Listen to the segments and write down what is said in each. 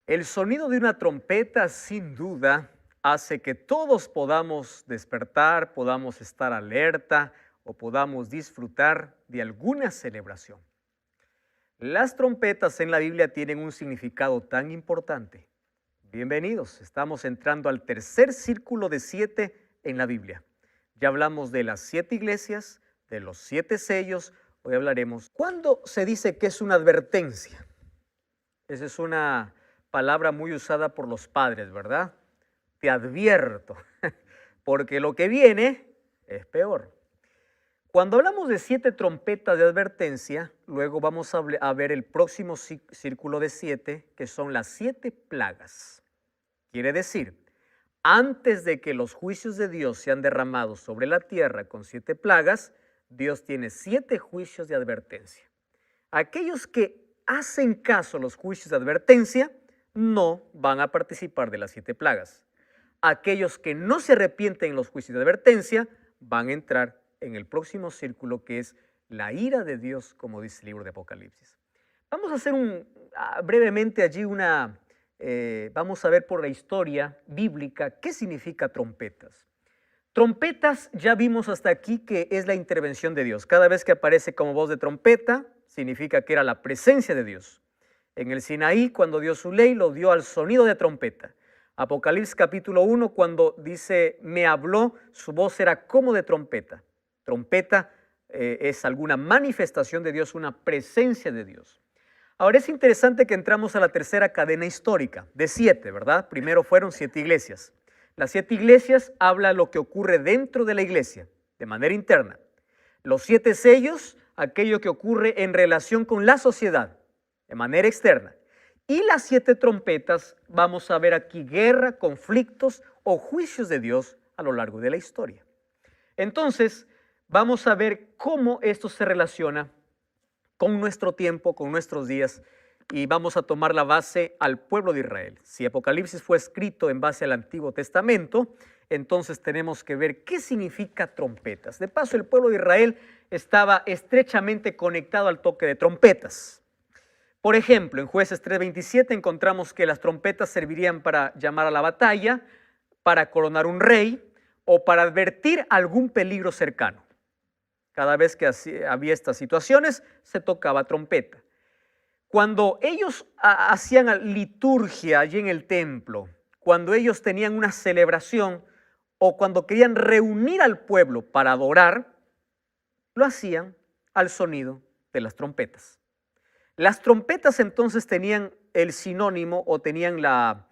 El sonido de una trompeta, sin duda, hace que todos podamos despertar, podamos estar alerta o podamos disfrutar de alguna celebración. Las trompetas en la Biblia tienen un significado tan importante. Bienvenidos, estamos entrando al tercer círculo de 7 en la Biblia. Ya hablamos de las 7 iglesias, de los 7 sellos. Hoy hablaremos. ¿Cuándo se dice que es una advertencia? Esa es una palabra muy usada por los padres, ¿verdad? Te advierto, porque lo que viene es peor. Cuando hablamos de 7 trompetas de advertencia, luego vamos a ver el próximo círculo de 7, que son las 7 plagas. Quiere decir, antes de que los juicios de Dios sean derramados sobre la tierra con 7 plagas, Dios tiene 7 juicios de advertencia. Aquellos que hacen caso a los juicios de advertencia no van a participar de las 7 plagas. Aquellos que no se arrepienten en los juicios de advertencia van a entrar en el próximo círculo, que es la ira de Dios, como dice el libro de Apocalipsis. Vamos a hacer brevemente allí vamos a ver por la historia bíblica qué significa trompetas. Trompetas, ya vimos hasta aquí que es la intervención de Dios. Cada vez que aparece como voz de trompeta, significa que era la presencia de Dios. En el Sinaí, cuando dio su ley, lo dio al sonido de trompeta. Apocalipsis capítulo 1, cuando dice, me habló, su voz era como de trompeta. Trompeta es alguna manifestación de Dios, una presencia de Dios. Ahora es interesante que entramos a la tercera cadena histórica, de 7, ¿verdad? Primero fueron 7 iglesias. Las 7 iglesias habla lo que ocurre dentro de la iglesia, de manera interna. Los 7 sellos, aquello que ocurre en relación con la sociedad, de manera externa. Y las 7 trompetas, vamos a ver aquí guerra, conflictos o juicios de Dios a lo largo de la historia. Entonces, vamos a ver cómo esto se relaciona con nuestro tiempo, con nuestros días, y vamos a tomar la base al pueblo de Israel. Si Apocalipsis fue escrito en base al Antiguo Testamento, entonces tenemos que ver qué significa trompetas. De paso, el pueblo de Israel estaba estrechamente conectado al toque de trompetas. Por ejemplo, en Jueces 3:27 encontramos que las trompetas servirían para llamar a la batalla, para coronar un rey o para advertir algún peligro cercano. Cada vez que había estas situaciones, se tocaba trompeta. Cuando ellos hacían liturgia allí en el templo, cuando ellos tenían una celebración o cuando querían reunir al pueblo para adorar, lo hacían al sonido de las trompetas. Las trompetas entonces tenían el sinónimo o tenían la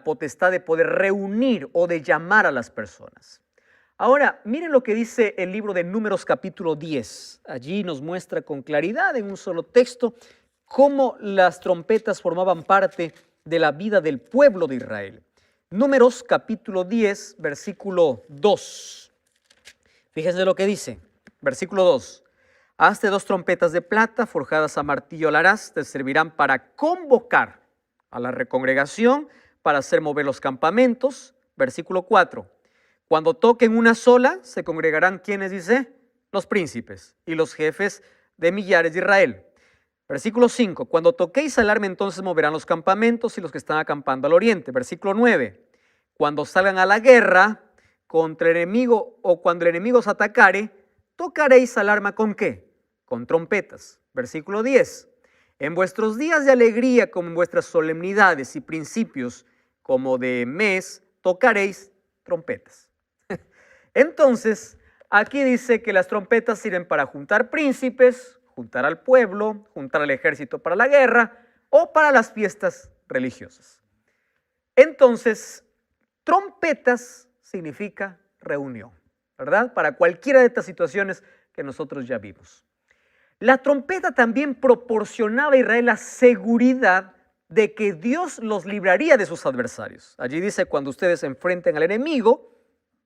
potestad de poder reunir o de llamar a las personas. Ahora, miren lo que dice el libro de Números capítulo 10. Allí nos muestra con claridad en un solo texto cómo las trompetas formaban parte de la vida del pueblo de Israel. Números capítulo 10, versículo 2. Fíjense lo que dice, versículo 2. Hazte 2 trompetas de plata forjadas a martillo la harás, te servirán para convocar a la recongregación, para hacer mover los campamentos. Versículo 4. Cuando toquen una sola, se congregarán, ¿quiénes dice? Los príncipes y los jefes de millares de Israel. Versículo 5. Cuando toquéis alarma, entonces moverán los campamentos y los que están acampando al oriente. Versículo 9. Cuando salgan a la guerra contra el enemigo o cuando el enemigo os atacare, tocaréis alarma ¿con qué? Con trompetas. Versículo 10. En vuestros días de alegría, como en vuestras solemnidades y principios, como de mes, tocaréis trompetas. Entonces, aquí dice que las trompetas sirven para juntar príncipes, juntar al pueblo, juntar al ejército para la guerra o para las fiestas religiosas. Entonces, trompetas significa reunión, ¿verdad? Para cualquiera de estas situaciones que nosotros ya vimos. La trompeta también proporcionaba a Israel la seguridad de que Dios los libraría de sus adversarios. Allí dice, cuando ustedes se enfrenten al enemigo,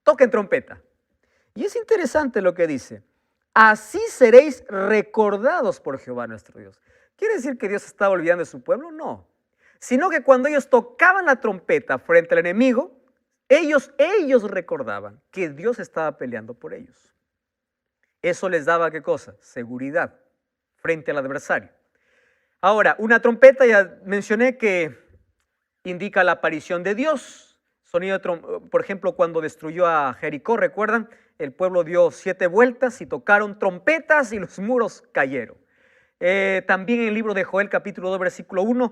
toquen trompeta. Y es interesante lo que dice, así seréis recordados por Jehová nuestro Dios. ¿Quiere decir que Dios estaba olvidando de su pueblo? No. Sino que cuando ellos tocaban la trompeta frente al enemigo, ellos recordaban que Dios estaba peleando por ellos. Eso les daba, ¿qué cosa? Seguridad frente al adversario. Ahora, una trompeta, ya mencioné que indica la aparición de Dios. Sonido de por ejemplo, cuando destruyó a Jericó, ¿recuerdan? El pueblo dio 7 vueltas y tocaron trompetas y los muros cayeron. También en el libro de Joel, capítulo 2, versículo 1,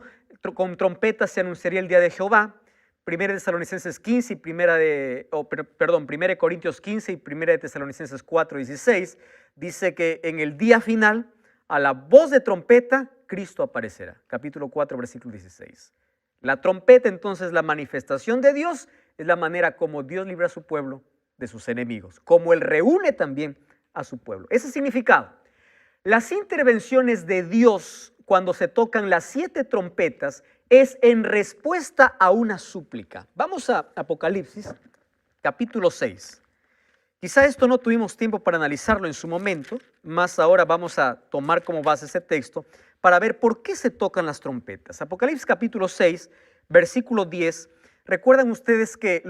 con trompetas se anunciaría el día de Jehová. 1 Tesalonicenses 15 y 1 Corintios 15 y 1 Tesalonicenses 4, 16, dice que en el día final, a la voz de trompeta, Cristo aparecerá. Capítulo 4, versículo 16. La trompeta, entonces, la manifestación de Dios, es la manera como Dios libra a su pueblo de sus enemigos, como Él reúne también a su pueblo. Ese significado. Las intervenciones de Dios cuando se tocan las 7 trompetas es en respuesta a una súplica. Vamos a Apocalipsis, capítulo 6. Quizá esto no tuvimos tiempo para analizarlo en su momento, más ahora vamos a tomar como base ese texto para ver por qué se tocan las trompetas. Apocalipsis capítulo 6, versículo 10. ¿Recuerdan ustedes que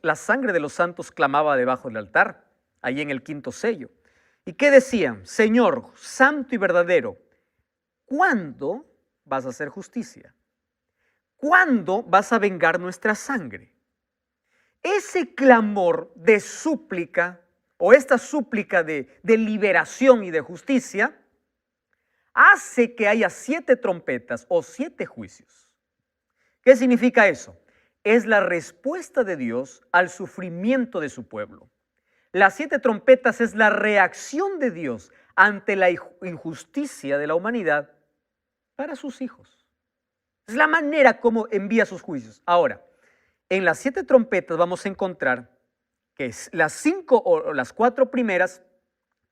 la sangre de los santos clamaba debajo del altar, ahí en el 5º sello? ¿Y qué decían? Señor, santo y verdadero, ¿cuándo vas a hacer justicia? ¿Cuándo vas a vengar nuestra sangre? Ese clamor de súplica, o esta súplica de liberación y de justicia, hace que haya 7 trompetas o 7 juicios. ¿Qué significa eso? Es la respuesta de Dios al sufrimiento de su pueblo. Las 7 trompetas es la reacción de Dios ante la injusticia de la humanidad para sus hijos. Es la manera como envía sus juicios. Ahora, en las 7 trompetas vamos a encontrar que las 5 o las 4 primeras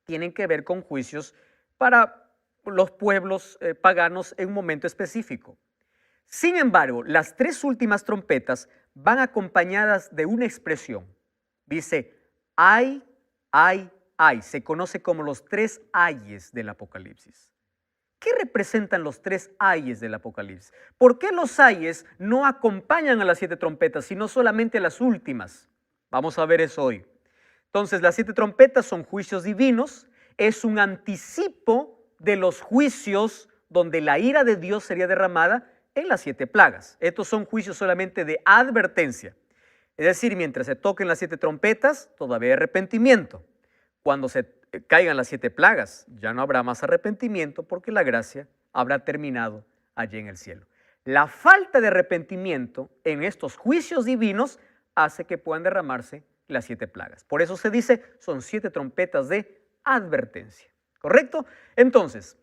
tienen que ver con juicios para los pueblos paganos en un momento específico. Sin embargo, las 3 últimas trompetas van acompañadas de una expresión. Dice, ay, ay, ay. Se conoce como los 3 ayes del Apocalipsis. ¿Qué representan los 3 ayes del Apocalipsis? ¿Por qué los ayes no acompañan a las 7 trompetas, sino solamente a las últimas? Vamos a ver eso hoy. Entonces, las 7 trompetas son juicios divinos, es un anticipo de los juicios donde la ira de Dios sería derramada en las 7 plagas. Estos son juicios solamente de advertencia. Es decir, mientras se toquen las 7 trompetas, todavía hay arrepentimiento. Cuando se caigan las 7 plagas, ya no habrá más arrepentimiento porque la gracia habrá terminado allí en el cielo. La falta de arrepentimiento en estos juicios divinos hace que puedan derramarse las 7 plagas. Por eso se dice, son 7 trompetas de advertencia. ¿Correcto? Entonces,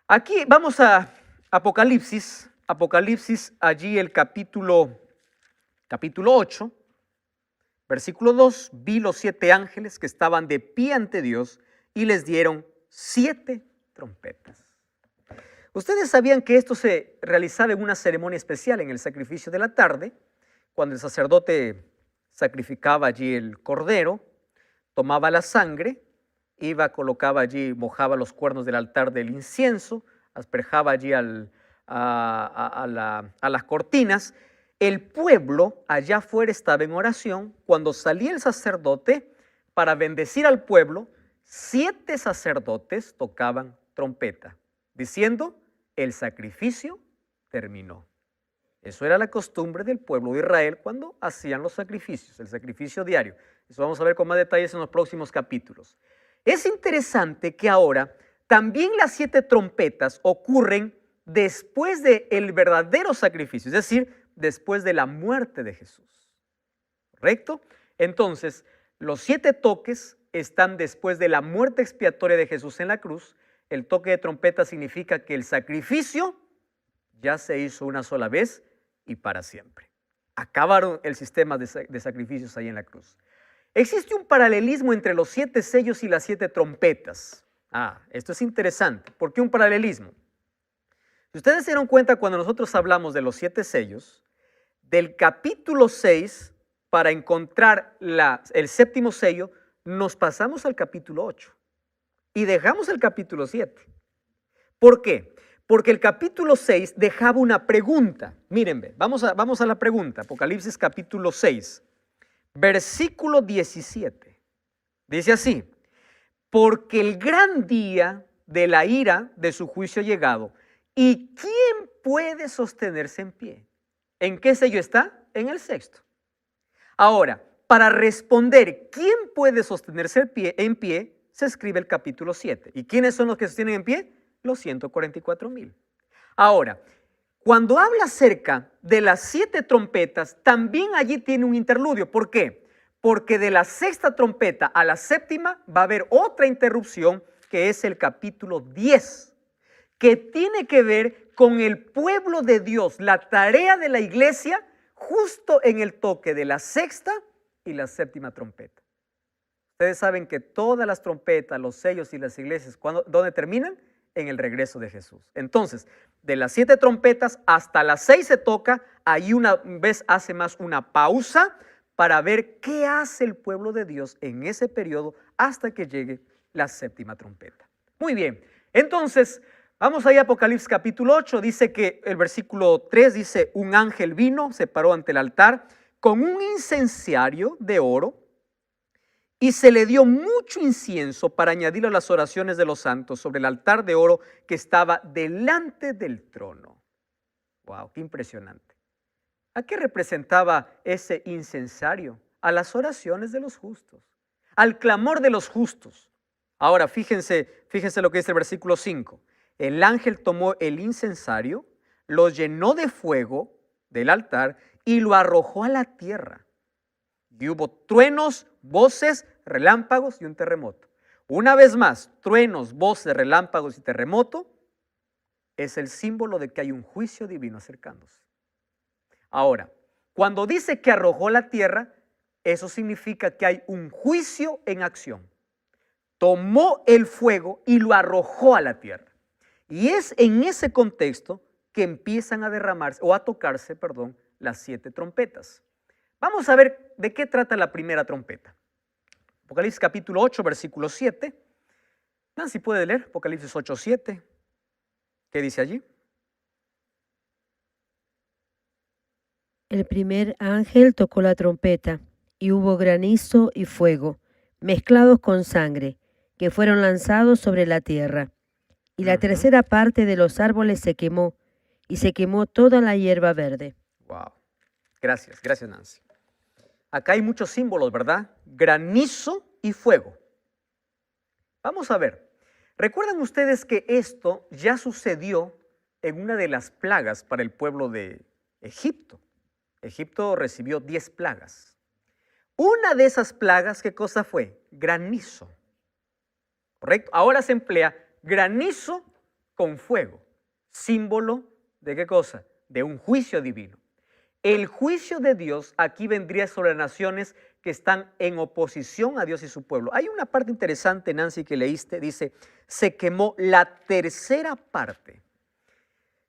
aquí vamos a Apocalipsis. Apocalipsis, allí el capítulo 8. Versículo 2, vi los 7 ángeles que estaban de pie ante Dios y les dieron 7 trompetas. Ustedes sabían que esto se realizaba en una ceremonia especial en el sacrificio de la tarde, cuando el sacerdote sacrificaba allí el cordero, tomaba la sangre, colocaba allí, mojaba los cuernos del altar del incienso, asperjaba allí a las cortinas. El pueblo allá afuera estaba en oración. Cuando salía el sacerdote para bendecir al pueblo, 7 sacerdotes tocaban trompeta, diciendo, el sacrificio terminó. Eso era la costumbre del pueblo de Israel cuando hacían los sacrificios, el sacrificio diario. Eso vamos a ver con más detalles en los próximos capítulos. Es interesante que ahora también las 7 trompetas ocurren después del verdadero sacrificio, es decir, después de la muerte de Jesús. ¿Correcto? Entonces, los 7 toques están después de la muerte expiatoria de Jesús en la cruz. El toque de trompeta significa que el sacrificio ya se hizo una sola vez y para siempre. Acabaron el sistema de sacrificios ahí en la cruz. Existe un paralelismo entre los 7 sellos y las 7 trompetas. Esto es interesante. ¿Por qué un paralelismo? Si ustedes se dieron cuenta cuando nosotros hablamos de los 7 sellos, del capítulo 6, para encontrar el 7º sello, nos pasamos al capítulo 8 y dejamos el capítulo 7. ¿Por qué? Porque el capítulo 6 dejaba una pregunta. Miren, vamos a la pregunta. Apocalipsis capítulo 6, versículo 17. Dice así, porque el gran día de la ira de su juicio ha llegado, ¿y quién puede sostenerse en pie? ¿En qué sello está? En el sexto. Ahora, para responder quién puede sostenerse en pie, se escribe el capítulo 7. ¿Y quiénes son los que sostienen en pie? Los 144,000. Ahora, cuando habla acerca de las 7 trompetas, también allí tiene un interludio. ¿Por qué? Porque de la sexta trompeta a la séptima va a haber otra interrupción, que es el capítulo 10, que tiene que ver con el pueblo de Dios, la tarea de la iglesia, justo en el toque de la sexta y la séptima trompeta. Ustedes saben que todas las trompetas, los sellos y las iglesias, ¿dónde terminan? En el regreso de Jesús. Entonces, de las 7 trompetas hasta las 6 se toca, ahí una vez hace más una pausa para ver qué hace el pueblo de Dios en ese periodo hasta que llegue la séptima trompeta. Muy bien, entonces vamos ahí a Apocalipsis capítulo 8, dice que el versículo 3 dice: un ángel vino, se paró ante el altar con un incensario de oro, y se le dio mucho incienso para añadirlo a las oraciones de los santos sobre el altar de oro que estaba delante del trono. ¡Wow! ¡Qué impresionante! ¿A qué representaba ese incensario? A las oraciones de los justos, al clamor de los justos. Ahora, fíjense lo que dice el versículo 5. El ángel tomó el incensario, lo llenó de fuego del altar y lo arrojó a la tierra. Y hubo truenos, voces, relámpagos y un terremoto. Una vez más, truenos, voces, relámpagos y terremoto es el símbolo de que hay un juicio divino acercándose. Ahora, cuando dice que arrojó a la tierra, eso significa que hay un juicio en acción. Tomó el fuego y lo arrojó a la tierra. Y es en ese contexto que empiezan a derramarse, o a tocarse, las 7 trompetas. Vamos a ver de qué trata la primera trompeta. Apocalipsis capítulo 8, versículo 7. Nancy, ¿puede leer Apocalipsis 8, 7? ¿Qué dice allí? El primer ángel tocó la trompeta, y hubo granizo y fuego, mezclados con sangre, que fueron lanzados sobre la tierra. Y la tercera parte de los árboles se quemó, y se quemó toda la hierba verde. Wow. Gracias Nancy. Acá hay muchos símbolos, ¿verdad? Granizo y fuego. Vamos a ver. ¿Recuerdan ustedes que esto ya sucedió en una de las plagas para el pueblo de Egipto? Egipto recibió 10 plagas. Una de esas plagas, ¿qué cosa fue? Granizo. ¿Correcto? Ahora se emplea granizo con fuego. Símbolo ¿de qué cosa? De un juicio divino. El juicio de Dios aquí vendría sobre naciones que están en oposición a Dios y su pueblo. Hay una parte interesante, Nancy, que leíste, dice, se quemó la tercera parte.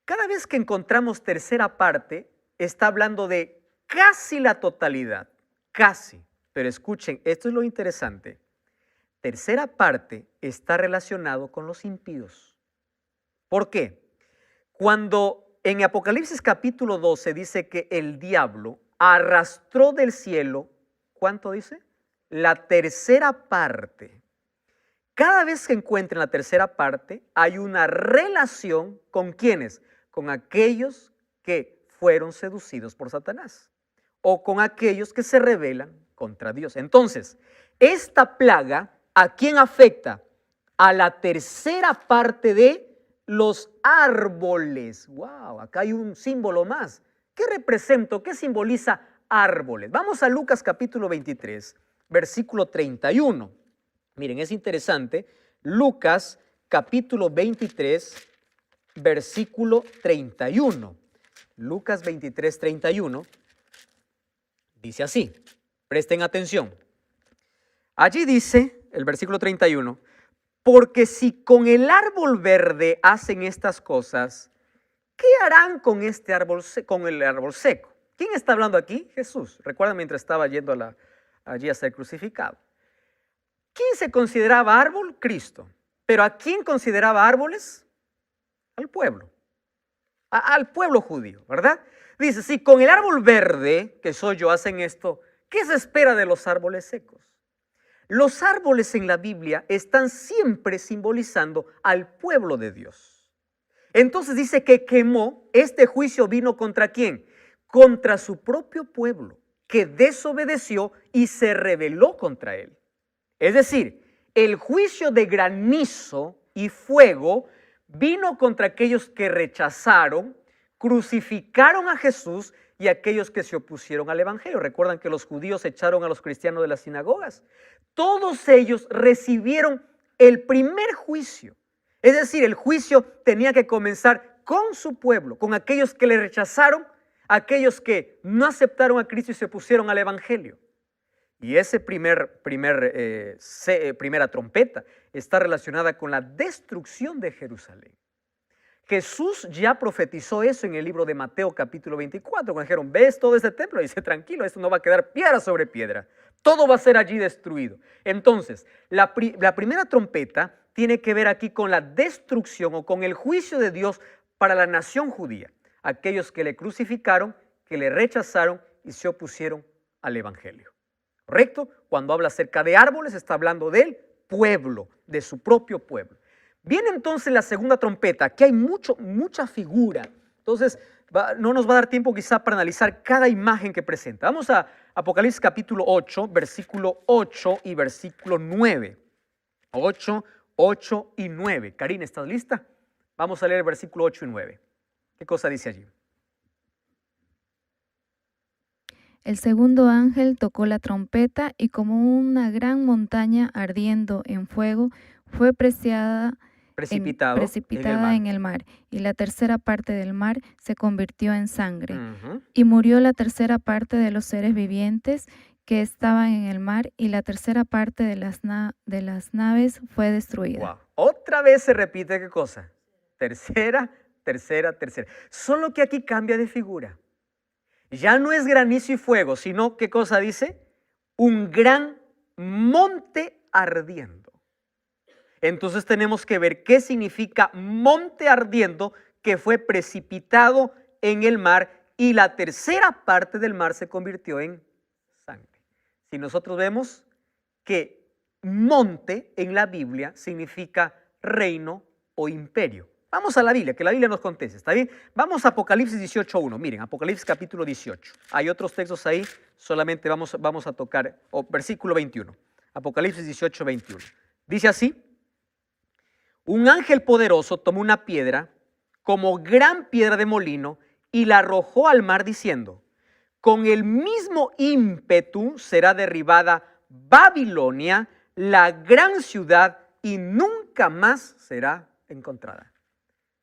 Cada vez que encontramos tercera parte, está hablando de casi la totalidad, casi. Pero escuchen, esto es lo interesante. Tercera parte está relacionado con los impíos. ¿Por qué? Cuando en Apocalipsis capítulo 12 dice que el diablo arrastró del cielo, ¿cuánto dice? La tercera parte. Cada vez que encuentren la tercera parte, hay una relación con ¿quiénes? Con aquellos que fueron seducidos por Satanás o con aquellos que se rebelan contra Dios. Entonces, esta plaga, ¿a quién afecta? A la tercera parte de los árboles. Wow, acá hay un símbolo más. ¿Qué representa? ¿Qué simboliza árboles? Vamos a Lucas capítulo 23, versículo 31. Miren, es interesante. Lucas capítulo 23, versículo 31. Lucas 23, 31. Dice así. Presten atención. Allí dice el versículo 31. Porque si con el árbol verde hacen estas cosas, ¿qué harán con este árbol, con el árbol seco? ¿Quién está hablando aquí? Jesús. Recuerdan mientras estaba yendo allí a ser crucificado. ¿Quién se consideraba árbol? Cristo. ¿Pero a quién consideraba árboles? Al pueblo. Al pueblo judío, ¿verdad? Dice, si con el árbol verde, que soy yo, hacen esto, ¿qué se espera de los árboles secos? Los árboles en la Biblia están siempre simbolizando al pueblo de Dios. Entonces dice que quemó, este juicio vino ¿contra quién? contra su propio pueblo, que desobedeció y se rebeló contra él. Es decir, el juicio de granizo y fuego vino contra aquellos que rechazaron, crucificaron a Jesús y aquellos que se opusieron al evangelio. Recuerdan que los judíos echaron a los cristianos de las sinagogas. Todos ellos recibieron el primer juicio. Es decir, el juicio tenía que comenzar con su pueblo, con aquellos que le rechazaron, aquellos que no aceptaron a Cristo y se opusieron al evangelio. Y esa primera trompeta está relacionada con la destrucción de Jerusalén. Jesús ya profetizó eso en el libro de Mateo capítulo 24, cuando dijeron, ¿ves todo este templo? Y dice, tranquilo, esto no va a quedar piedra sobre piedra, todo va a ser allí destruido. Entonces, la primera trompeta tiene que ver aquí con la destrucción o con el juicio de Dios para la nación judía, aquellos que le crucificaron, que le rechazaron y se opusieron al evangelio. ¿Correcto? Cuando habla acerca de árboles, está hablando del pueblo, de su propio pueblo. Viene entonces la segunda trompeta. Aquí hay mucha figura. Entonces, no nos va a dar tiempo quizá para analizar cada imagen que presenta. Vamos a Apocalipsis capítulo 8, versículo 8 y versículo 9. 8 y 9. Karina, ¿estás lista? Vamos a leer el versículo 8 y 9. ¿Qué cosa dice allí? El segundo ángel tocó la trompeta y como una gran montaña ardiendo en fuego fue precipitada en el mar, y la tercera parte del mar se convirtió en sangre. Y murió la tercera parte de los seres vivientes que estaban en el mar, y la tercera parte de las naves fue destruida. Wow. Otra vez se repite, ¿qué cosa? Tercera. Solo que aquí cambia de figura. Ya no es granizo y fuego, sino, ¿qué cosa dice? Un gran monte ardiendo. Entonces tenemos que ver qué significa monte ardiendo, que fue precipitado en el mar y la tercera parte del mar se convirtió en sangre. Si nosotros vemos que monte en la Biblia significa reino o imperio. Vamos a la Biblia, que la Biblia nos conteste, ¿está bien? Vamos a Apocalipsis 18.1. Miren, Apocalipsis capítulo 18. Hay otros textos ahí, solamente vamos a tocar, versículo 21. Apocalipsis 18.21. Dice así: un ángel poderoso tomó una piedra como gran piedra de molino y la arrojó al mar diciendo, con el mismo ímpetu será derribada Babilonia, la gran ciudad, y nunca más será encontrada.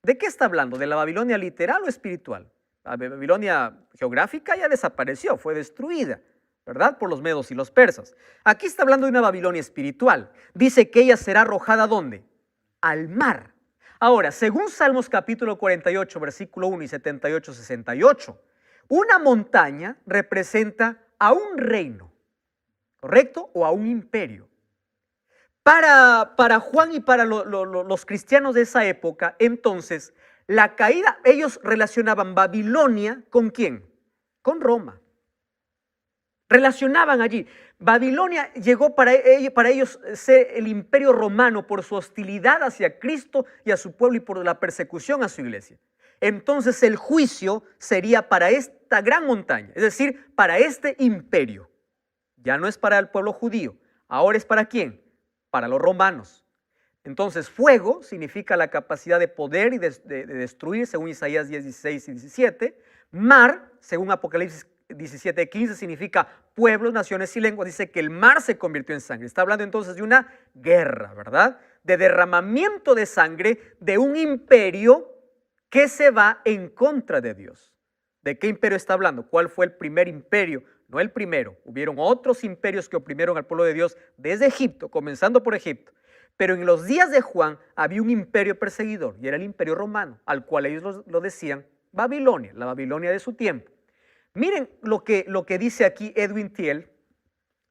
¿De qué está hablando? ¿De la Babilonia literal o espiritual? La Babilonia geográfica ya desapareció, fue destruida, ¿verdad? Por los medos y los persas. Aquí está hablando de una Babilonia espiritual. Dice que ella será arrojada ¿dónde? Al mar. Ahora, según Salmos capítulo 48, versículo 1 y 78, 68, una montaña representa a un reino, ¿correcto? O a un imperio. Para Juan y para los cristianos de esa época, entonces, la caída, ellos relacionaban Babilonia ¿con quién? Con Roma. Relacionaban allí. Babilonia llegó para ellos ser el imperio romano por su hostilidad hacia Cristo y a su pueblo y por la persecución a su iglesia. Entonces el juicio sería para esta gran montaña, es decir, para este imperio. Ya no es para el pueblo judío, ahora es para ¿quién? Para los romanos. Entonces, fuego significa la capacidad de poder y de destruir, según Isaías 10, 16 y 17. Mar, según Apocalipsis 17, 15, significa pueblos, naciones y lenguas. Dice que el mar se convirtió en sangre. Está hablando entonces de una guerra, ¿verdad? De derramamiento de sangre de un imperio que se va en contra de Dios. ¿De qué imperio está hablando? ¿Cuál fue el primer imperio? No el primero. Hubieron otros imperios que oprimieron al pueblo de Dios desde Egipto, comenzando por Egipto. Pero en los días de Juan había un imperio perseguidor y era el imperio romano, al cual ellos lo decían Babilonia, la Babilonia de su tiempo. Miren lo que dice aquí Edwin Thiel.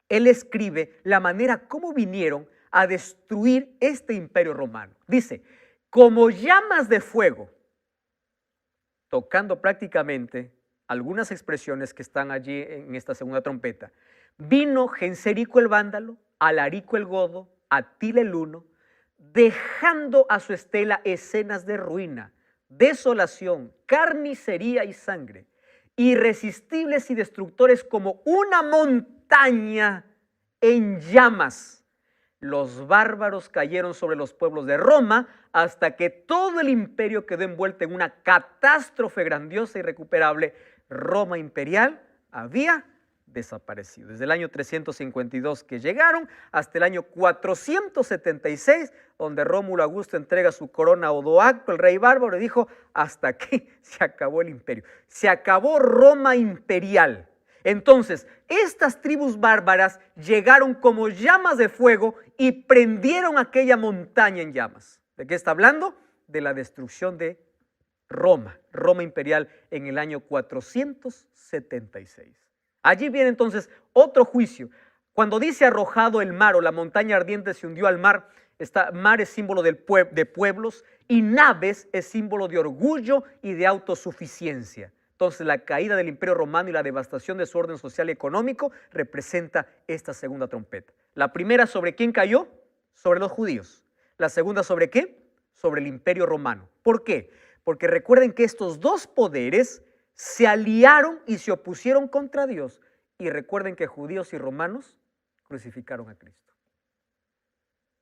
Él escribe la manera como vinieron a destruir este imperio romano. Dice, como llamas de fuego, tocando prácticamente algunas expresiones que están allí en esta segunda trompeta. Vino Genserico el vándalo, Alarico el godo, Atila el huno, dejando a su estela escenas de ruina, desolación, carnicería y sangre. irresistibles y destructores como una montaña en llamas. Los bárbaros cayeron sobre los pueblos de Roma hasta que todo el imperio quedó envuelto en una catástrofe grandiosa e irrecuperable. Roma imperial había desaparecido. Desde el año 352 que llegaron hasta el año 476, donde Rómulo Augusto entrega su corona a Odoacro, el rey bárbaro, y dijo: hasta aquí se acabó el imperio. Se acabó Roma imperial. Entonces, estas tribus bárbaras llegaron como llamas de fuego y prendieron aquella montaña en llamas. ¿De qué está hablando? De la destrucción de Roma imperial en el año 476. Allí viene entonces otro juicio. Cuando dice arrojado el mar o la montaña ardiente se hundió al mar, mar es símbolo de pueblos y naves es símbolo de orgullo y de autosuficiencia. Entonces la caída del Imperio Romano y la devastación de su orden social y económico representa esta segunda trompeta. La primera, ¿sobre quién cayó? Sobre los judíos. La segunda, ¿sobre qué? Sobre el Imperio Romano. ¿Por qué? Porque recuerden que estos dos poderes se aliaron y se opusieron contra Dios. Y recuerden que judíos y romanos crucificaron a Cristo.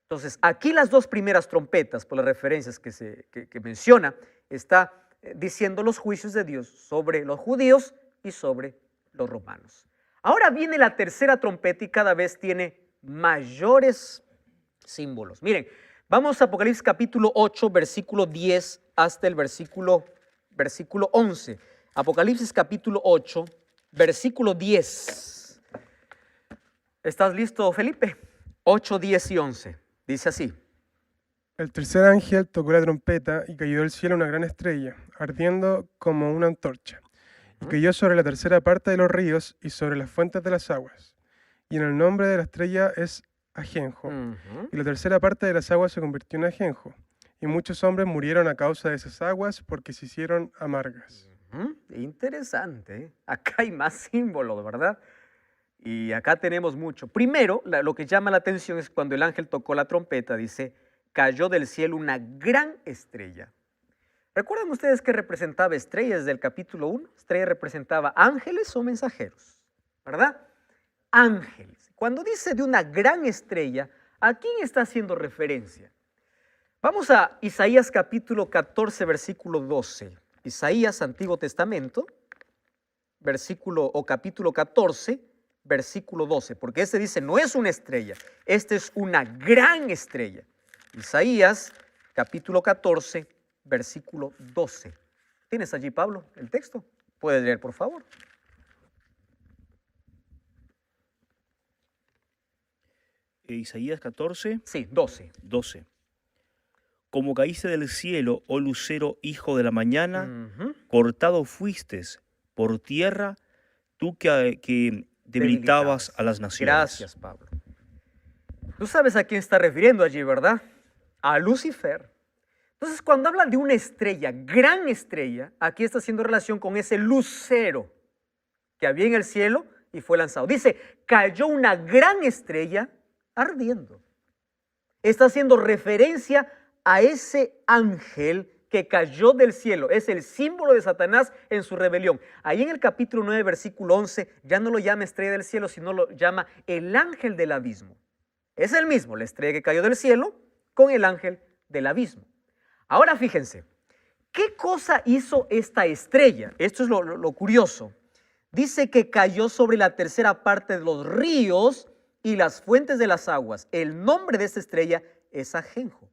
Entonces, aquí las dos primeras trompetas, por las referencias que menciona, está diciendo los juicios de Dios sobre los judíos y sobre los romanos. Ahora viene la tercera trompeta y cada vez tiene mayores símbolos. Miren, vamos a Apocalipsis capítulo 8, versículo 10 hasta el versículo 11. Apocalipsis capítulo 8, versículo 10. ¿Estás listo, Felipe? 8, 10 y 11. Dice así. El tercer ángel tocó la trompeta y cayó del cielo una gran estrella, ardiendo como una antorcha, y cayó sobre la tercera parte de los ríos y sobre las fuentes de las aguas. Y en el nombre de la estrella es ajenjo, y la tercera parte de las aguas se convirtió en ajenjo, y muchos hombres murieron a causa de esas aguas porque se hicieron amargas. Interesante, ¿eh? Acá hay más símbolos, ¿verdad? Y acá tenemos mucho. Primero, lo que llama la atención es cuando el ángel tocó la trompeta, dice: cayó del cielo una gran estrella. ¿Recuerdan ustedes qué representaba estrella desde el capítulo 1? Estrella representaba ángeles o mensajeros, ¿verdad? Ángeles. Cuando dice de una gran estrella, ¿a quién está haciendo referencia? Vamos a Isaías capítulo 14, versículo 12. Isaías, Antiguo Testamento, capítulo 14, versículo 12, porque este dice, no es una estrella, este es una gran estrella. Isaías, capítulo 14, versículo 12. ¿Tienes allí, Pablo, el texto? ¿Puedes leer, por favor? Isaías 14. Sí, 12. 12. Como caíste del cielo, oh lucero, hijo de la mañana, cortado fuistes por tierra, tú que debilitabas a las naciones. Gracias, Pablo. Tú sabes a quién está refiriendo allí, ¿verdad? A Lucifer. Entonces, cuando habla de una estrella, gran estrella, aquí está haciendo relación con ese lucero que había en el cielo y fue lanzado. Dice, cayó una gran estrella ardiendo. Está haciendo referencia a ese ángel que cayó del cielo. Es el símbolo de Satanás en su rebelión. Ahí en el capítulo 9, versículo 11, ya no lo llama estrella del cielo, sino lo llama el ángel del abismo. Es el mismo, la estrella que cayó del cielo con el ángel del abismo. Ahora fíjense, ¿qué cosa hizo esta estrella? Esto es lo curioso. Dice que cayó sobre la tercera parte de los ríos y las fuentes de las aguas. El nombre de esta estrella es ajenjo.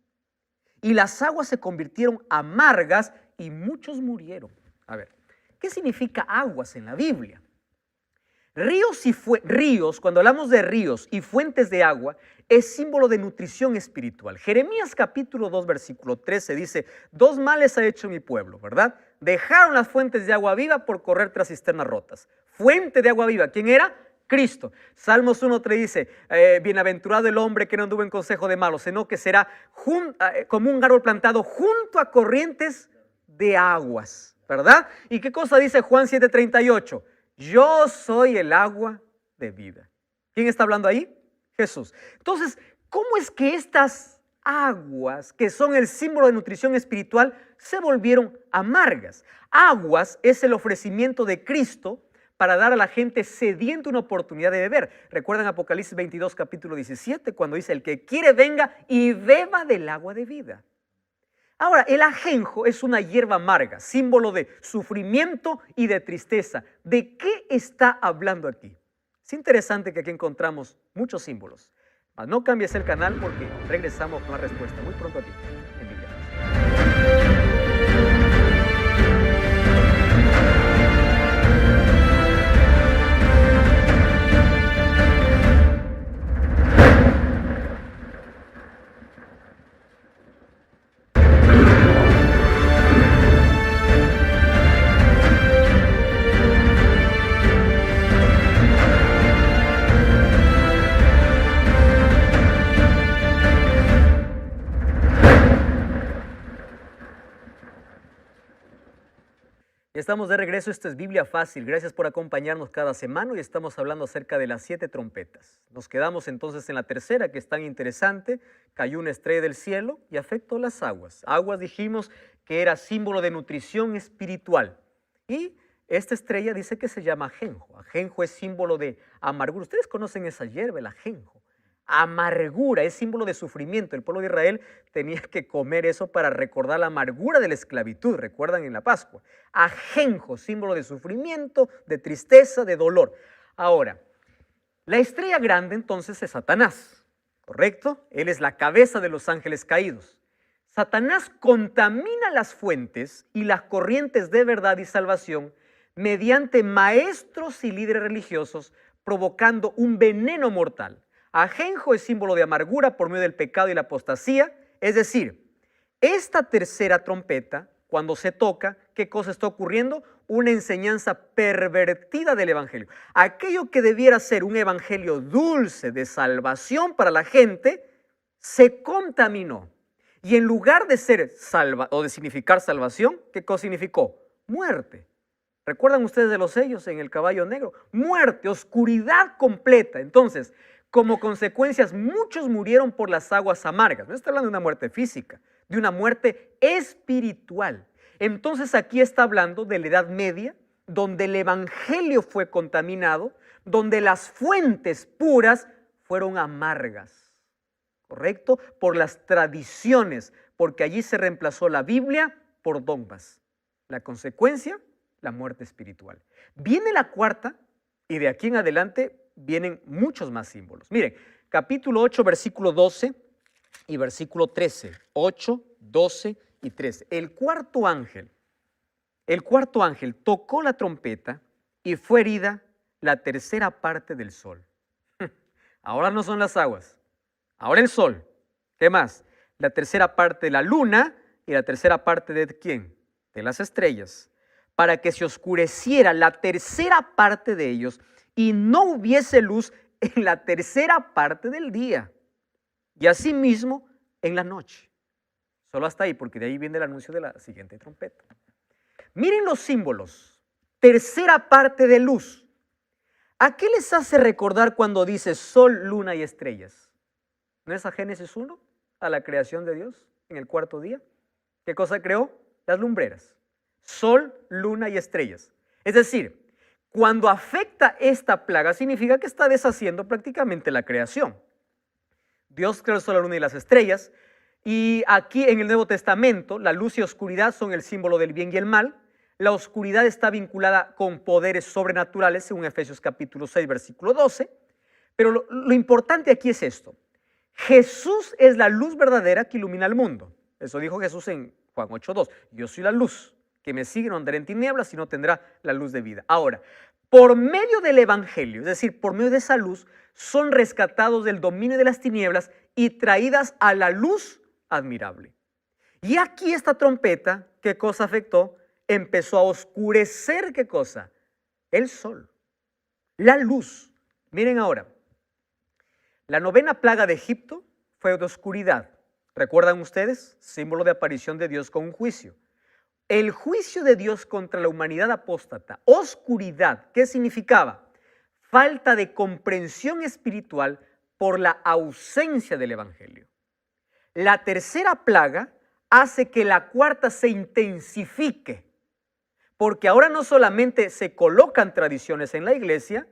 Y las aguas se convirtieron amargas y muchos murieron. A ver, ¿qué significa aguas en la Biblia? Ríos, cuando hablamos de ríos y fuentes de agua, es símbolo de nutrición espiritual. Jeremías capítulo 2, versículo 13 dice, 2 males ha hecho mi pueblo, ¿verdad? Dejaron las fuentes de agua viva por correr tras cisternas rotas. Fuente de agua viva, ¿quién era? Cristo. Salmos 1:3 dice, bienaventurado el hombre que no anduvo en consejo de malos, sino que será como un árbol plantado junto a corrientes de aguas, ¿verdad? ¿Y qué cosa dice Juan 7:38? Yo soy el agua de vida. ¿Quién está hablando ahí? Jesús. Entonces, ¿cómo es que estas aguas, que son el símbolo de nutrición espiritual, se volvieron amargas. Aguas es el ofrecimiento de Cristo para dar a la gente sedienta una oportunidad de beber. ¿Recuerdan Apocalipsis 22, capítulo 17, cuando dice, el que quiere venga y beba del agua de vida? Ahora, el ajenjo es una hierba amarga, símbolo de sufrimiento y de tristeza. ¿De qué está hablando aquí? Es interesante que aquí encontramos muchos símbolos. Mas no cambies el canal porque regresamos con la respuesta muy pronto aquí en Biblia Fácil. Estamos de regreso, esto es Biblia Fácil. Gracias por acompañarnos cada semana y estamos hablando acerca de las 7 trompetas. Nos quedamos entonces en la tercera, que es tan interesante. Cayó una estrella del cielo y afectó las aguas. Aguas dijimos que era símbolo de nutrición espiritual. Y esta estrella dice que se llama ajenjo. Ajenjo es símbolo de amargura. Ustedes conocen esa hierba, el ajenjo. Amargura es símbolo de sufrimiento. El pueblo de Israel tenía que comer eso para recordar la amargura de la esclavitud. Recuerdan en la Pascua. Ajenjo, símbolo de sufrimiento, de tristeza, de dolor. Ahora, la estrella grande entonces es Satanás, ¿correcto? Él es la cabeza de los ángeles caídos. Satanás contamina las fuentes y las corrientes de verdad y salvación mediante maestros y líderes religiosos, provocando un veneno mortal. Ajenjo es símbolo de amargura por medio del pecado y la apostasía. Es decir, esta tercera trompeta, cuando se toca, ¿qué cosa está ocurriendo? Una enseñanza pervertida del evangelio. Aquello que debiera ser un evangelio dulce de salvación para la gente, se contaminó. Y en lugar de ser o de significar salvación, ¿qué cosa significó? Muerte. ¿Recuerdan ustedes de los sellos en el caballo negro? Muerte, oscuridad completa. Entonces, como consecuencias, muchos murieron por las aguas amargas. No está hablando de una muerte física, de una muerte espiritual. Entonces aquí está hablando de la Edad Media, donde el evangelio fue contaminado, donde las fuentes puras fueron amargas, ¿correcto? Por las tradiciones, porque allí se reemplazó la Biblia por dogmas. La consecuencia, la muerte espiritual. Viene la cuarta y de aquí en adelante vienen muchos más símbolos. Miren, capítulo 8, versículo 12 y versículo 13. 8, 12 y 13. El cuarto ángel tocó la trompeta y fue herida la tercera parte del sol. Ahora no son las aguas, ahora el sol. ¿Qué más? La tercera parte de la luna y la tercera parte de ¿quién? De las estrellas, para que se oscureciera la tercera parte de ellos y no hubiese luz en la tercera parte del día, y asimismo en la noche. Solo hasta ahí, porque de ahí viene el anuncio de la siguiente trompeta. Miren los símbolos. Tercera parte de luz. ¿A qué les hace recordar cuando dice sol, luna y estrellas? ¿No es a Génesis 1? A la creación de Dios en el cuarto día. ¿Qué cosa creó? Las lumbreras. Sol, luna y estrellas. Es decir, cuando afecta esta plaga, significa que está deshaciendo prácticamente la creación. Dios creó el sol, la luna y las estrellas. Y aquí en el Nuevo Testamento, la luz y oscuridad son el símbolo del bien y el mal. La oscuridad está vinculada con poderes sobrenaturales, según Efesios capítulo 6, versículo 12. Pero lo importante aquí es esto. Jesús es la luz verdadera que ilumina al mundo. Eso dijo Jesús en Juan 8:2. Yo soy la luz. Que me sigue no andará en tinieblas, sino tendrá la luz de vida. Ahora, por medio del evangelio, es decir, por medio de esa luz, son rescatados del dominio de las tinieblas y traídas a la luz admirable. Y aquí esta trompeta, ¿qué cosa afectó? Empezó a oscurecer, ¿qué cosa? El sol, la luz. Miren ahora, la novena plaga de Egipto fue de oscuridad. ¿Recuerdan ustedes? Símbolo de aparición de Dios con un juicio. El juicio de Dios contra la humanidad apóstata, oscuridad, ¿qué significaba? Falta de comprensión espiritual por la ausencia del evangelio. La tercera plaga hace que la cuarta se intensifique, porque ahora no solamente se colocan tradiciones en la iglesia,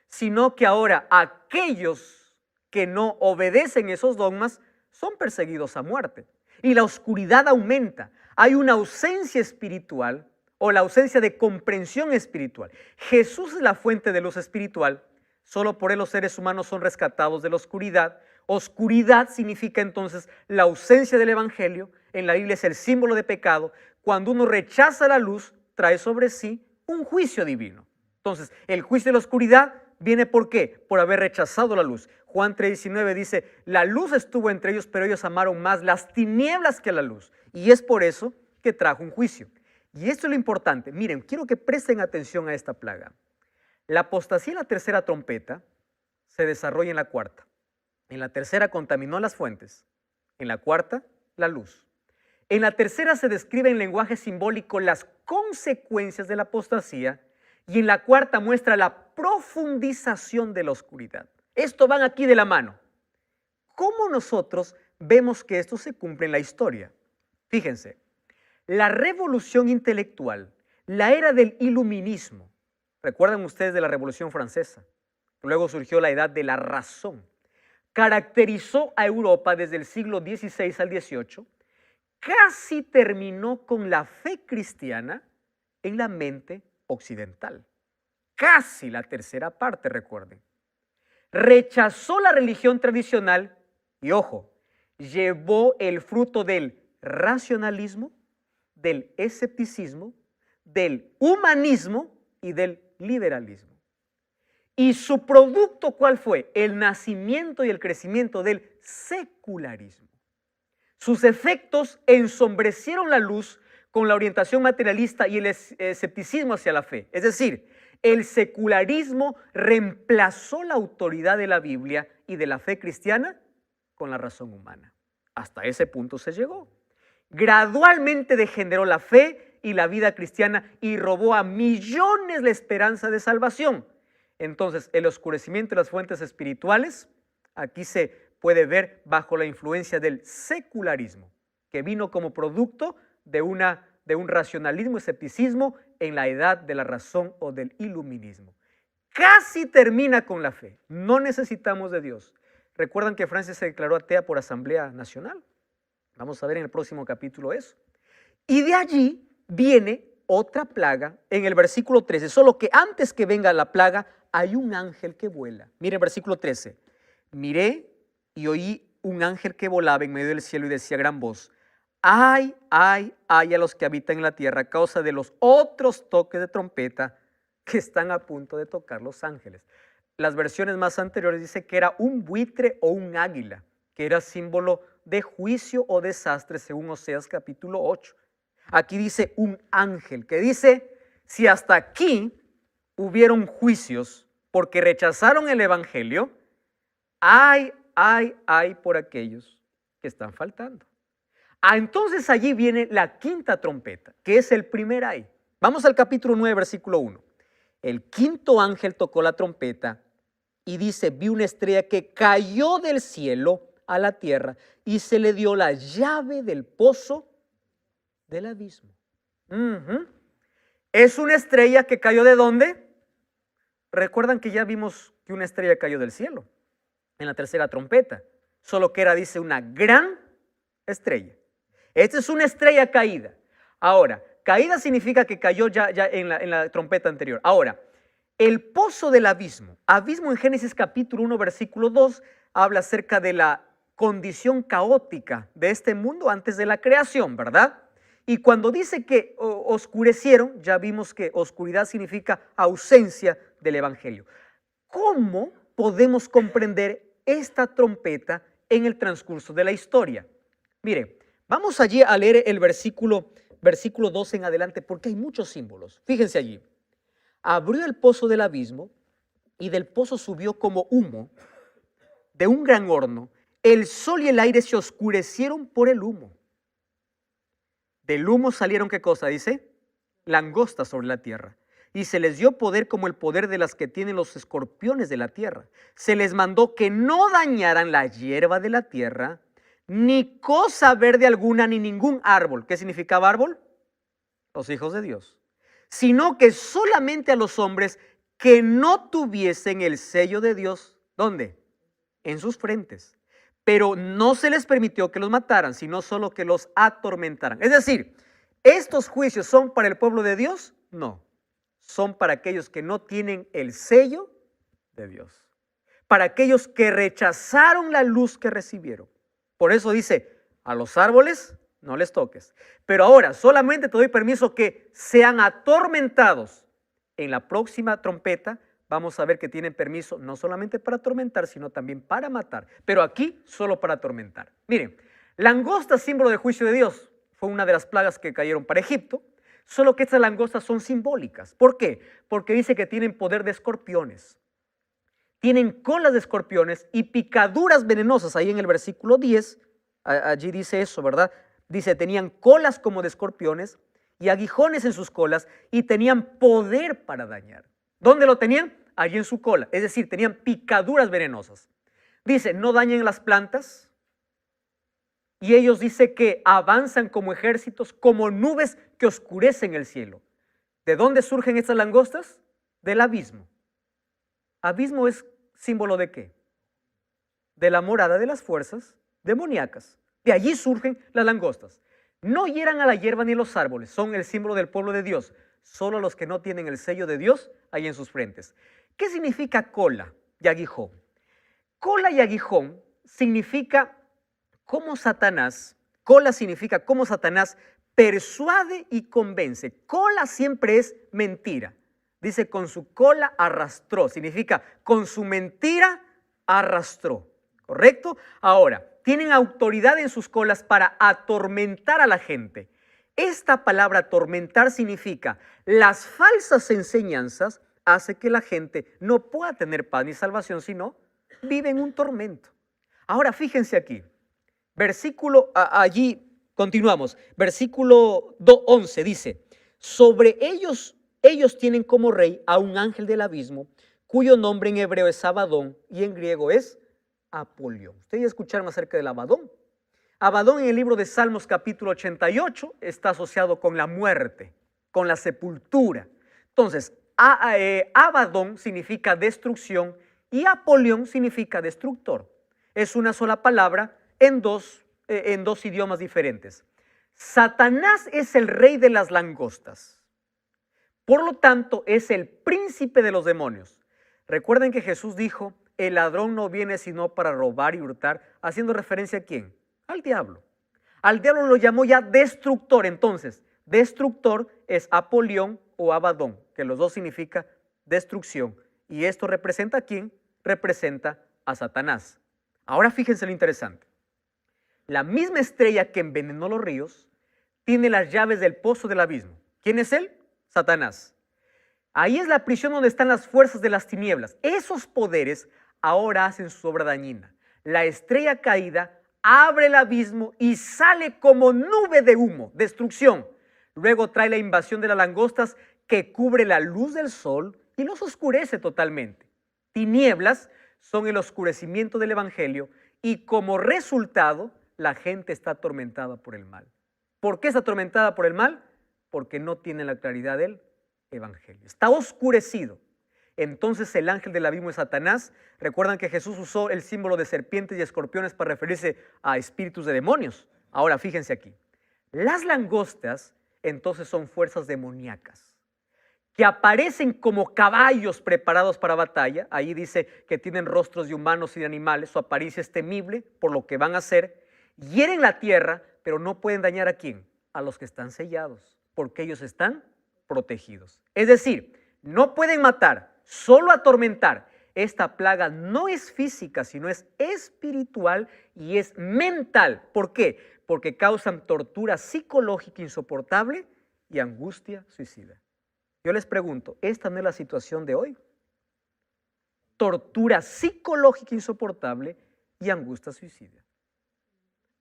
sino que ahora aquellos que no obedecen esos dogmas son perseguidos a muerte. Y la oscuridad aumenta. Hay una ausencia espiritual o la ausencia de comprensión espiritual. Jesús es la fuente de luz espiritual. Solo por él los seres humanos son rescatados de la oscuridad. Oscuridad significa entonces la ausencia del evangelio. En la Biblia es el símbolo de pecado. Cuando uno rechaza la luz, trae sobre sí un juicio divino. Entonces, el juicio de la oscuridad viene ¿por qué? Por haber rechazado la luz. Juan 3:19 dice, la luz estuvo entre ellos, pero ellos amaron más las tinieblas que la luz. Y es por eso que trajo un juicio. Y esto es lo importante. Miren, quiero que presten atención a esta plaga. La apostasía en la tercera trompeta se desarrolla en la cuarta. En la tercera contaminó las fuentes. En la cuarta, la luz. En la tercera se describe en lenguaje simbólico las consecuencias de la apostasía y en la cuarta muestra la profundización de la oscuridad. Esto van aquí de la mano. ¿Cómo nosotros vemos que esto se cumple en la historia? Fíjense, la revolución intelectual, la era del iluminismo, recuerdan ustedes de la Revolución Francesa, luego surgió la edad de la razón, caracterizó a Europa desde el siglo XVI al XVIII, casi terminó con la fe cristiana en la mente occidental. Casi la tercera parte, recuerden. Rechazó la religión tradicional y, ojo, llevó el fruto del racionalismo, del escepticismo, del humanismo y del liberalismo. ¿Y su producto cuál fue? El nacimiento y el crecimiento del secularismo. Sus efectos ensombrecieron la luz con la orientación materialista y el escepticismo hacia la fe. Es decir, el secularismo reemplazó la autoridad de la Biblia y de la fe cristiana con la razón humana. Hasta ese punto se llegó. Gradualmente degeneró la fe y la vida cristiana y robó a millones la esperanza de salvación. Entonces, el oscurecimiento de las fuentes espirituales, aquí se puede ver bajo la influencia del secularismo, que vino como producto de un racionalismo y escepticismo en la edad de la razón o del iluminismo. Casi termina con la fe. No necesitamos de Dios. ¿Recuerdan que Francia se declaró atea por Asamblea Nacional? Vamos a ver en el próximo capítulo eso. Y de allí viene otra plaga en el versículo 13. Solo que antes que venga la plaga, hay un ángel que vuela. Mire el versículo 13. Miré y oí un ángel que volaba en medio del cielo y decía a gran voz, ay, ay, ay a los que habitan en la tierra a causa de los otros toques de trompeta que están a punto de tocar los ángeles. Las versiones más anteriores dicen que era un buitre o un águila, que era símbolo de juicio o desastre según Oseas capítulo 8. Aquí dice un ángel que dice, si hasta aquí hubieron juicios porque rechazaron el evangelio, ay, ay, ay por aquellos que están faltando. Entonces allí viene la quinta trompeta, que es el primer ay. Vamos al capítulo 9, versículo 1. El quinto ángel tocó la trompeta y dice, vi una estrella que cayó del cielo a la tierra y se le dio la llave del pozo del abismo. ¿Es una estrella que cayó de dónde? Recuerdan que ya vimos que una estrella cayó del cielo en la tercera trompeta, solo que era, dice, una gran estrella. Esta es una estrella caída. Ahora, caída significa que cayó ya en la trompeta anterior. Ahora, el pozo del abismo. Abismo en Génesis capítulo 1, versículo 2, habla acerca de la condición caótica de este mundo antes de la creación, ¿verdad? Y cuando dice que oscurecieron, ya vimos que oscuridad significa ausencia del evangelio. ¿Cómo podemos comprender esta trompeta en el transcurso de la historia? Mire, vamos allí a leer el versículo 12 en adelante porque hay muchos símbolos. Fíjense allí. Abrió el pozo del abismo y del pozo subió como humo de un gran horno. El sol y el aire se oscurecieron por el humo. Del humo salieron, ¿qué cosa dice? Langostas sobre la tierra. Y se les dio poder como el poder de las que tienen los escorpiones de la tierra. Se les mandó que no dañaran la hierba de la tierra, ni cosa verde alguna, ni ningún árbol. ¿Qué significaba árbol? Los hijos de Dios. Sino que solamente a los hombres que no tuviesen el sello de Dios. ¿Dónde? En sus frentes. Pero no se les permitió que los mataran, sino solo que los atormentaran. Es decir, ¿estos juicios son para el pueblo de Dios? No. Son para aquellos que no tienen el sello de Dios. Para aquellos que rechazaron la luz que recibieron. Por eso dice, a los árboles no les toques. Pero ahora solamente te doy permiso que sean atormentados. En la próxima trompeta vamos a ver que tienen permiso no solamente para atormentar, sino también para matar. Pero aquí solo para atormentar. Miren, langosta, símbolo del juicio de Dios, fue una de las plagas que cayeron para Egipto. Solo que estas langostas son simbólicas. ¿Por qué? Porque dice que tienen poder de escorpiones. Tienen colas de escorpiones y picaduras venenosas. Ahí en el versículo 10, allí dice eso, ¿verdad? Dice, tenían colas como de escorpiones y aguijones en sus colas y tenían poder para dañar. ¿Dónde lo tenían? Allí en su cola. Es decir, tenían picaduras venenosas. Dice, no dañen las plantas. Y ellos dice que avanzan como ejércitos, como nubes que oscurecen el cielo. ¿De dónde surgen estas langostas? Del abismo. Abismo es símbolo ¿de qué? De la morada de las fuerzas demoníacas. De allí surgen las langostas. No hieran a la hierba ni a los árboles, son el símbolo del pueblo de Dios. Solo los que no tienen el sello de Dios hay en sus frentes. ¿Qué significa cola y aguijón? Cola y aguijón significa cómo Satanás, cola significa cómo Satanás persuade y convence. Cola siempre es mentira. Dice, con su cola arrastró, significa con su mentira arrastró, ¿correcto? Ahora, tienen autoridad en sus colas para atormentar a la gente. Esta palabra atormentar significa las falsas enseñanzas hace que la gente no pueda tener paz ni salvación, sino vive en un tormento. Ahora, fíjense aquí, versículo, allí continuamos, versículo 11 dice, sobre ellos tienen como rey a un ángel del abismo, cuyo nombre en hebreo es Abadón y en griego es Apolión. Ustedes ya escucharon acerca del Abadón. Abadón en el libro de Salmos capítulo 88 está asociado con la muerte, con la sepultura. Entonces, Abadón significa destrucción y Apolión significa destructor. Es una sola palabra en dos idiomas diferentes. Satanás es el rey de las langostas. Por lo tanto, es el príncipe de los demonios. Recuerden que Jesús dijo, el ladrón no viene sino para robar y hurtar, haciendo referencia ¿a quién? Al diablo. Al diablo lo llamó ya destructor. Entonces, destructor es Apolión o Abadón, que los dos significa destrucción. ¿Y esto representa a quién? Representa a Satanás. Ahora fíjense lo interesante. La misma estrella que envenenó los ríos tiene las llaves del pozo del abismo. ¿Quién es él? Satanás. Ahí es la prisión donde están las fuerzas de las tinieblas. Esos poderes ahora hacen su obra dañina. La estrella caída abre el abismo y sale como nube de humo, destrucción. Luego trae la invasión de las langostas que cubre la luz del sol y los oscurece totalmente. Tinieblas son el oscurecimiento del evangelio y como resultado la gente está atormentada por el mal. ¿Por qué está atormentada por el mal? Porque no tiene la claridad del evangelio. Está oscurecido. Entonces el ángel del abismo es Satanás. Recuerdan que Jesús usó el símbolo de serpientes y escorpiones para referirse a espíritus de demonios. Ahora fíjense aquí. Las langostas entonces son fuerzas demoníacas que aparecen como caballos preparados para batalla. Ahí dice que tienen rostros de humanos y de animales. Su apariencia es temible por lo que van a hacer. Hieren la tierra, pero no pueden dañar ¿a quién? A los que están sellados, porque ellos están protegidos. Es decir, no pueden matar, solo atormentar. Esta plaga no es física, sino es espiritual y es mental. ¿Por qué? Porque causan tortura psicológica insoportable y angustia suicida. Yo les pregunto, ¿esta no es la situación de hoy? Tortura psicológica insoportable y angustia suicida.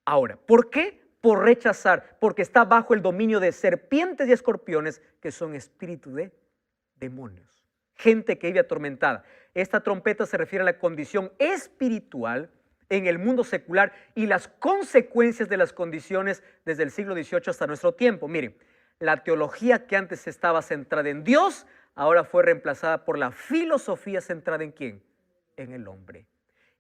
Ahora, ¿por qué? Por rechazar, porque está bajo el dominio de serpientes y escorpiones que son espíritus de demonios. Gente que vive atormentada. Esta trompeta se refiere a la condición espiritual en el mundo secular y las consecuencias de las condiciones desde el siglo XVIII hasta nuestro tiempo. Miren, la teología que antes estaba centrada en Dios, ahora fue reemplazada por la filosofía centrada ¿en quién? En el hombre.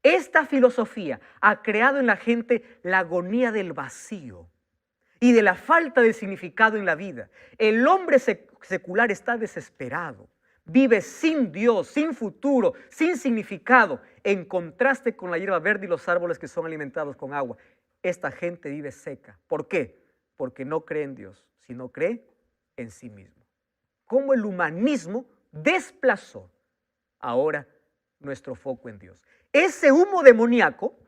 Esta filosofía ha creado en la gente la agonía del vacío y de la falta de significado en la vida. El hombre secular está desesperado, vive sin Dios, sin futuro, sin significado, en contraste con la hierba verde y los árboles que son alimentados con agua. Esta gente vive seca. ¿Por qué? Porque no cree en Dios, sino cree en sí mismo. Cómo el humanismo desplazó ahora nuestro foco en Dios. Ese humo demoníaco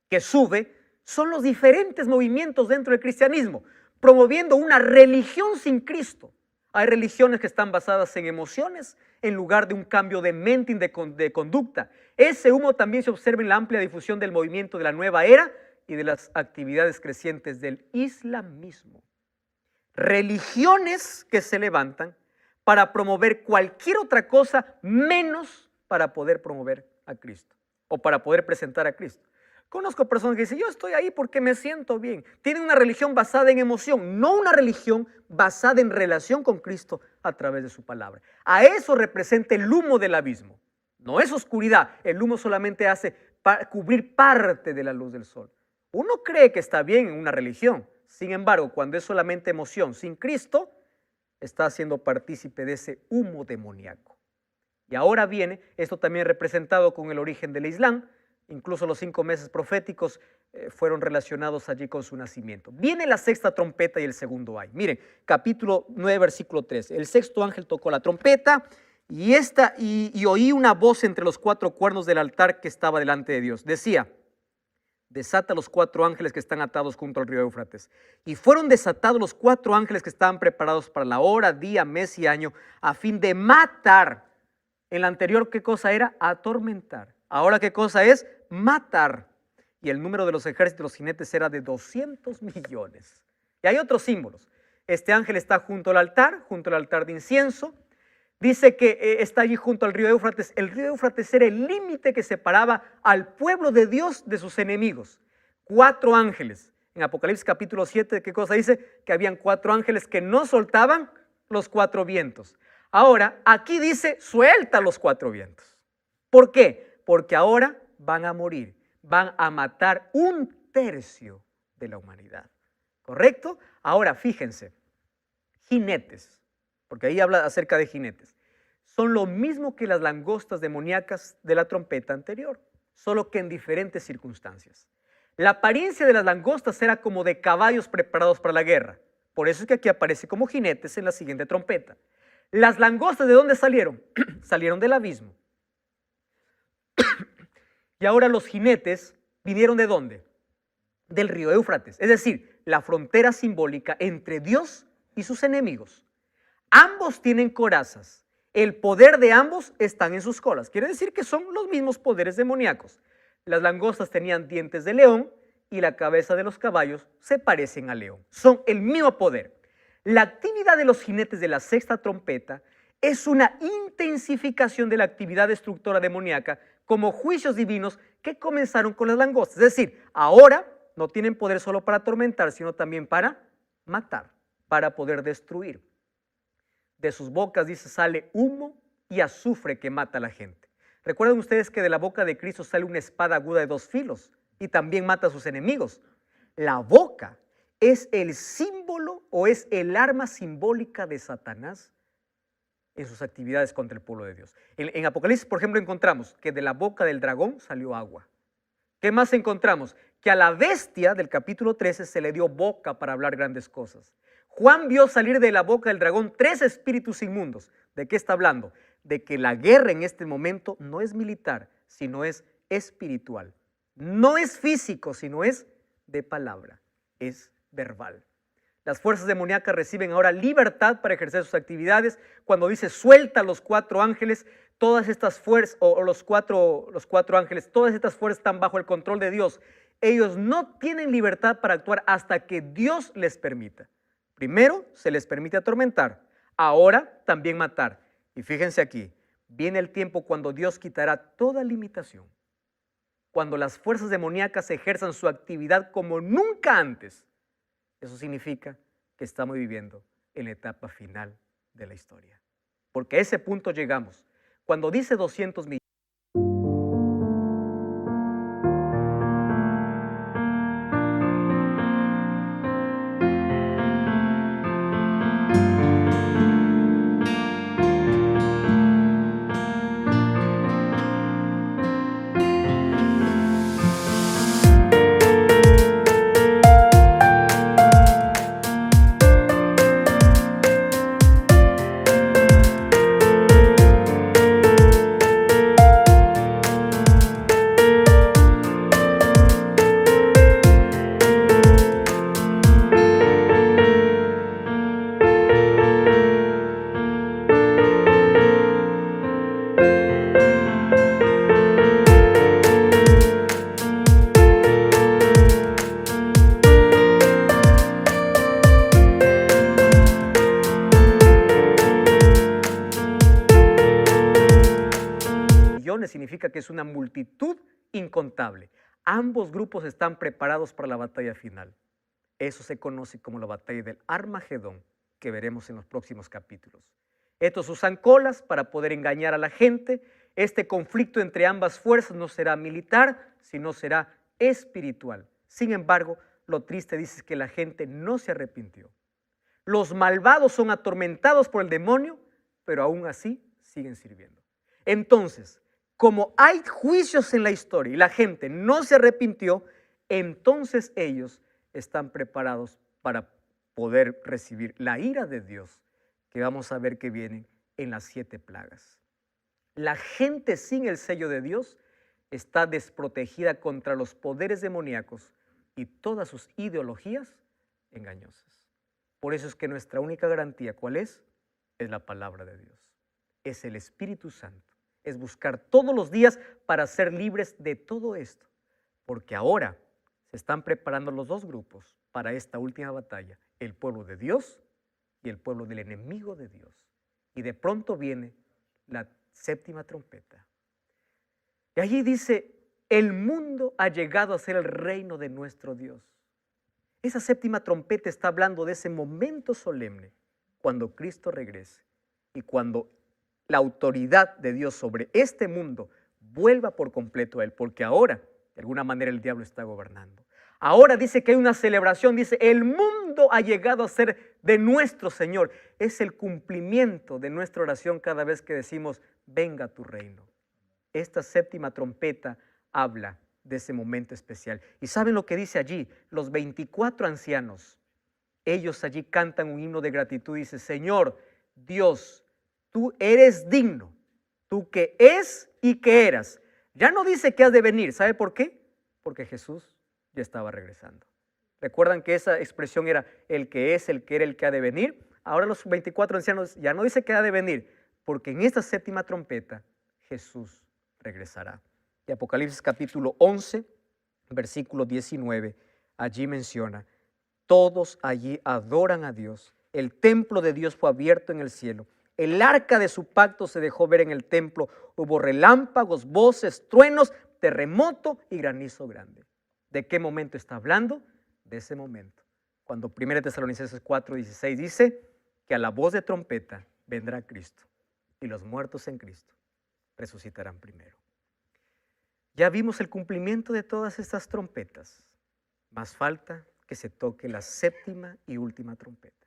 que sube son los diferentes movimientos dentro del cristianismo, promoviendo una religión sin Cristo. Hay religiones que están basadas en emociones en lugar de un cambio de mente y de conducta. Ese humo también se observa en la amplia difusión del movimiento de la nueva era y de las actividades crecientes del islamismo. Religiones que se levantan para promover cualquier otra cosa menos para poder promover a Cristo o para poder presentar a Cristo. Conozco personas que dicen, yo estoy ahí porque me siento bien. Tienen una religión basada en emoción, no una religión basada en relación con Cristo a través de su palabra. A eso representa el humo del abismo. No es oscuridad, el humo solamente hace cubrir parte de la luz del sol. Uno cree que está bien en una religión, sin embargo, cuando es solamente emoción sin Cristo, está siendo partícipe de ese humo demoníaco. Y ahora viene, esto también representado con el origen del Islam. Incluso los 5 meses proféticos fueron relacionados allí con su nacimiento. Viene la sexta trompeta y el segundo ay. Miren, capítulo 9, versículo 13. El sexto ángel tocó la trompeta y oí una voz entre los 4 cuernos del altar que estaba delante de Dios. Decía, desata los 4 ángeles que están atados junto al río Éufrates. Y fueron desatados los 4 ángeles que estaban preparados para la hora, día, mes y año, a fin de matar. En la anterior, ¿qué cosa era? Atormentar. Ahora, ¿qué cosa es? Matar. Y el número de los ejércitos de los jinetes era de 200 millones. Y hay otros símbolos. Este ángel está junto al altar de incienso. Dice que está allí junto al río Éufrates. El río Éufrates era el límite que separaba al pueblo de Dios de sus enemigos. 4 ángeles. En Apocalipsis capítulo 7, ¿qué cosa dice? Que habían 4 ángeles que no soltaban los 4 vientos. Ahora, aquí dice, suelta los 4 vientos. ¿Por qué? Porque ahora van a morir, van a matar 1/3 de la humanidad. ¿Correcto? Ahora, fíjense, jinetes, porque ahí habla acerca de jinetes, son lo mismo que las langostas demoníacas de la trompeta anterior, solo que en diferentes circunstancias. La apariencia de las langostas era como de caballos preparados para la guerra. Por eso es que aquí aparece como jinetes en la siguiente trompeta. Las langostas, ¿de dónde salieron? Salieron del abismo. Y ahora los jinetes vinieron ¿de dónde? Del río Éufrates, es decir, la frontera simbólica entre Dios y sus enemigos. Ambos tienen corazas. El poder de ambos están en sus colas. Quiere decir que son los mismos poderes demoníacos. Las langostas tenían dientes de león y la cabeza de los caballos se parecen al león. Son el mismo poder. La actividad de los jinetes de la sexta trompeta es una intensificación de la actividad destructora demoníaca como juicios divinos que comenzaron con las langostas. Es decir, ahora no tienen poder solo para atormentar, sino también para matar, para poder destruir. De sus bocas, dice, sale humo y azufre que mata a la gente. Recuerden ustedes que de la boca de Cristo sale una espada aguda de 2 filos y también mata a sus enemigos. La boca es el símbolo o es el arma simbólica de Satanás en sus actividades contra el pueblo de Dios. En Apocalipsis, por ejemplo, encontramos que de la boca del dragón salió agua. ¿Qué más encontramos? Que a la bestia del capítulo 13 se le dio boca para hablar grandes cosas. Juan vio salir de la boca del dragón 3 espíritus inmundos. ¿De qué está hablando? De que la guerra en este momento no es militar, sino es espiritual. No es físico, sino es de palabra, es verbal. Las fuerzas demoníacas reciben ahora libertad para ejercer sus actividades. Cuando dice suelta los 4 ángeles, todas estas fuerzas, o los cuatro ángeles, todas estas fuerzas están bajo el control de Dios. Ellos no tienen libertad para actuar hasta que Dios les permita. Primero se les permite atormentar, ahora también matar. Y fíjense aquí, viene el tiempo cuando Dios quitará toda limitación. cuando las fuerzas demoníacas ejerzan su actividad como nunca antes. Eso significa que estamos viviendo en la etapa final de la historia. Porque a ese punto llegamos. Cuando dice 200 millones, significa que es una multitud incontable. Ambos grupos están preparados para la batalla final. Eso se conoce como la batalla del Armagedón, que veremos en los próximos capítulos. Estos usan colas para poder engañar a la gente. Este conflicto entre ambas fuerzas no será militar, sino será espiritual. Sin embargo, lo triste dice que la gente no se arrepintió. Los malvados son atormentados por el demonio, pero aún así siguen sirviendo. Entonces, como hay juicios en la historia y la gente no se arrepintió, entonces ellos están preparados para poder recibir la ira de Dios, que vamos a ver que viene en las 7 plagas. La gente sin el sello de Dios está desprotegida contra los poderes demoníacos y todas sus ideologías engañosas. Por eso es que nuestra única garantía, ¿cuál es? Es la palabra de Dios. Es el Espíritu Santo. Es buscar todos los días para ser libres de todo esto. Porque ahora se están preparando los dos grupos para esta última batalla. El pueblo de Dios y el pueblo del enemigo de Dios. Y de pronto viene la 7ª trompeta. Y allí dice, el mundo ha llegado a ser el reino de nuestro Dios. Esa 7ª trompeta está hablando de ese momento solemne, cuando Cristo regrese y cuando la autoridad de Dios sobre este mundo vuelva por completo a Él, porque ahora, de alguna manera, el diablo está gobernando. Ahora dice que hay una celebración, dice, el mundo ha llegado a ser de nuestro Señor. Es el cumplimiento de nuestra oración cada vez que decimos, venga tu reino. Esta 7ª trompeta habla de ese momento especial. ¿Y saben lo que dice allí? Los 24 ancianos, ellos allí cantan un himno de gratitud y dice, Señor, Dios, tú eres digno, tú que es y que eras. Ya no dice que has de venir. ¿Sabe por qué? Porque Jesús ya estaba regresando. ¿Recuerdan que esa expresión era el que es, el que era, el que ha de venir? Ahora los 24 ancianos ya no dice que ha de venir, porque en esta 7ª trompeta Jesús regresará. Y Apocalipsis capítulo 11, versículo 19, allí menciona, todos allí adoran a Dios. El templo de Dios fue abierto en el cielo. El arca de su pacto se dejó ver en el templo. Hubo relámpagos, voces, truenos, terremoto y granizo grande. ¿De qué momento está hablando? De ese momento. Cuando 1 Tesalonicenses 4:16 dice que a la voz de trompeta vendrá Cristo y los muertos en Cristo resucitarán primero. Ya vimos el cumplimiento de todas estas trompetas. Más falta que se toque la 7ª y última trompeta.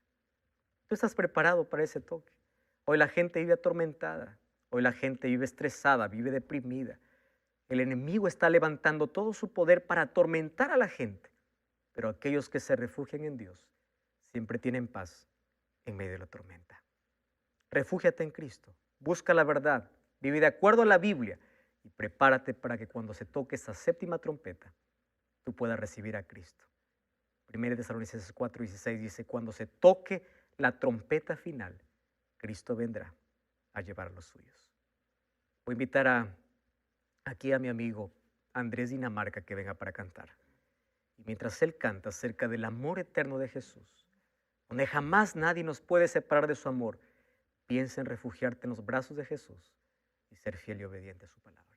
¿Tú estás preparado para ese toque? Hoy la gente vive atormentada, hoy la gente vive estresada, vive deprimida. El enemigo está levantando todo su poder para atormentar a la gente, pero aquellos que se refugian en Dios siempre tienen paz en medio de la tormenta. Refúgiate en Cristo, busca la verdad, vive de acuerdo a la Biblia y prepárate para que cuando se toque esa 7ª trompeta, tú puedas recibir a Cristo. 1 Tesalonicenses 4:16 dice, cuando se toque la trompeta final, Cristo vendrá a llevar a los suyos. Voy a invitar aquí a mi amigo Andrés Dinamarca que venga para cantar. Y mientras él canta acerca del amor eterno de Jesús, donde jamás nadie nos puede separar de su amor, piensa en refugiarte en los brazos de Jesús y ser fiel y obediente a su palabra.